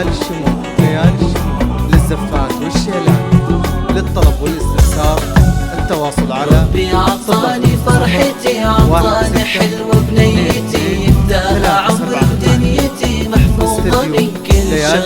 ليالي الشموع ليالي الشموع للزفات والشيلان للطلب والاستفسار التواصل على ربي عطاني فرحتي عطاني حلو بنيتي يبداها عمر ودنيتي محفوظة من كل شر.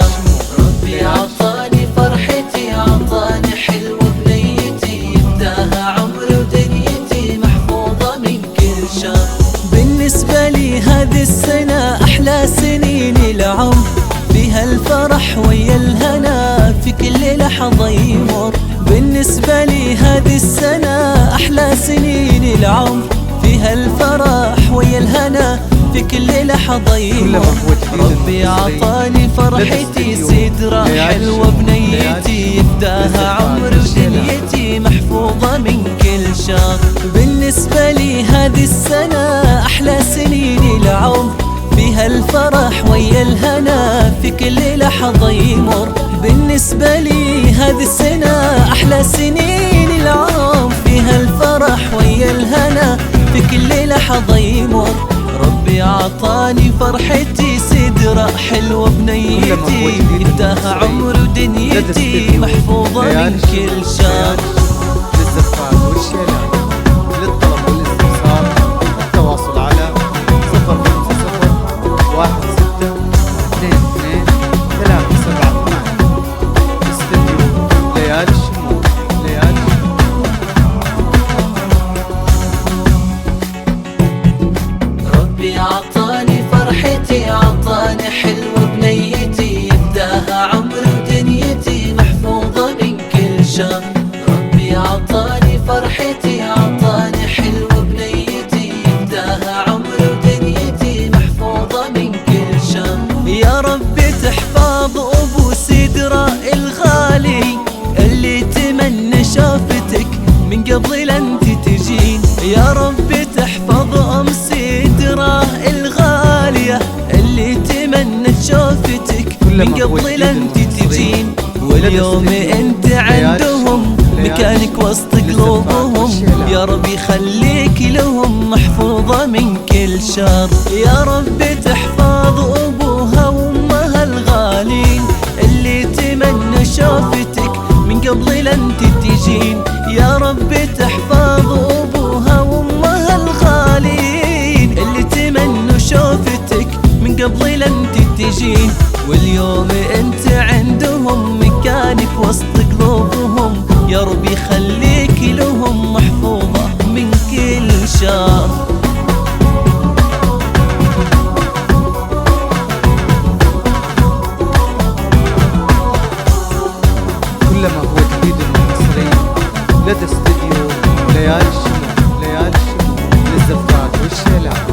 ربي عطاني فرحتي عطاني حلو بنيتي يبداها عمر ودنيتي محفوظة من كل شر. بالنسبة لي هذه السنة أحلى سنين العمر فيها الفرح ويا الهنا في كل لحظة يمر. بالنسبة لي هذه السنة أحلى سنين العمر فيها الفرح ويا الهنا في كل لحظة يمر. ربي عطاني فرحتي سدرة حلوة بنيتي يفداها عمر ودنيتي محفوظة من كل شر. بالنسبة لي هذه السنة أحلى سنين العمر فيها الفرح ويا الهنا في كل لحظة يمر. بالنسبة لي هذه السنة أحلى سنين العمر فيها الفرح ويا الهنا في كل لحظة يمر. ربي عطاني فرحتي سدرة حلوة بنيتي يفداها عمر ودنيتي محفوظة من كل شر. للزفات والشيلان للطلب والاستفسار التواصل على 05016222378 استديو ليالي الشموع ليالي ربي عطاني فرحتي عطاني حلو بنيتي يبداها عمر ودنيتي محفوظة من كل شر. ربي عطاني فرحتي عطاني حلو بنيتي يبداها عمر ودنيتي محفوظة من كل شر. يا ربي تحفظ أبو سدرة الغالي اللي تمنى شافتك من قبل أنت تجين. يا ربي تحفظ أم سدرة الغالية اللي تمنى شافتك من قبل أنت تجين. واليوم أنت عندهم مكانك وسط قلوبهم يا ربي خليك لهم محفوظة من كل شر. يا ربي تحفظ أبوها وأمها الغالين اللي تمنى شافتك من قبل أنت تجين. يا ربي تحفظ أبوها وأمها الغالين اللي تمنى شافتك من قبل أنت تجين. واليوم أنت عندهم مكانك وسط قلوبهم يا ربي خليك لهم محفوظة من كل شر. كلما هو جديد المصري لدى استديو ليالي الشموع ليالي الشموع للزفات والشيلان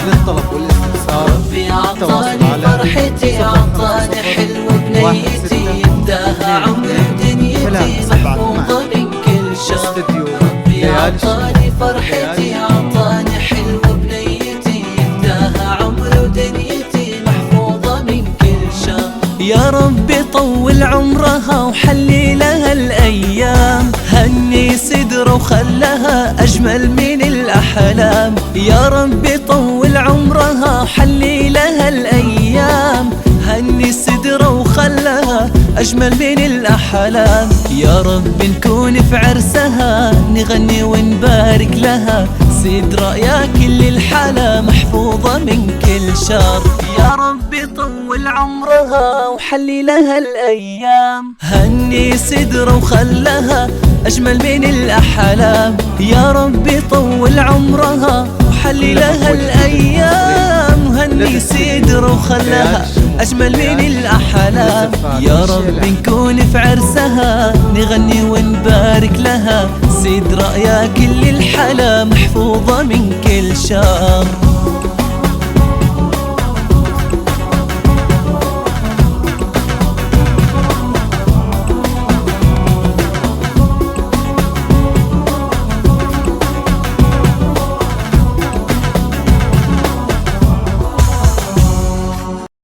للطلب والاستفسار. ربي عطاني فرحتي عطاني حلو بنيتي يبداها عمر ودنيتي محفوظة من كل شر. ربي عطاني فرحتي عطاني حلو بنيتي يبداها عمر ودنيتي محفوظة من كل شر. يا ربي طول عمرها وحلي لها الأيام هني سدرة وخلها أجمل من الأحلام. يا ربي طول عمرها وحلي لها الأيام هني سدرة وخلها أجمل من الأحلام. يا رب نكون في عرسها نغني ونبارك لها سدرة يا كل الحلا محفوظة من كل شر. يا ربي طول عمرها وحلي لها الأيام هني سدرة وخلها أجمل من الأحلام. يا ربي طول عمرها وحلي لها الأيام هني سدرة وخلها أجمل من الأحلام. يا رب نكون في عرسها نغني ونبارك لها سدرة يا كل الحلا محفوظة من كل شر.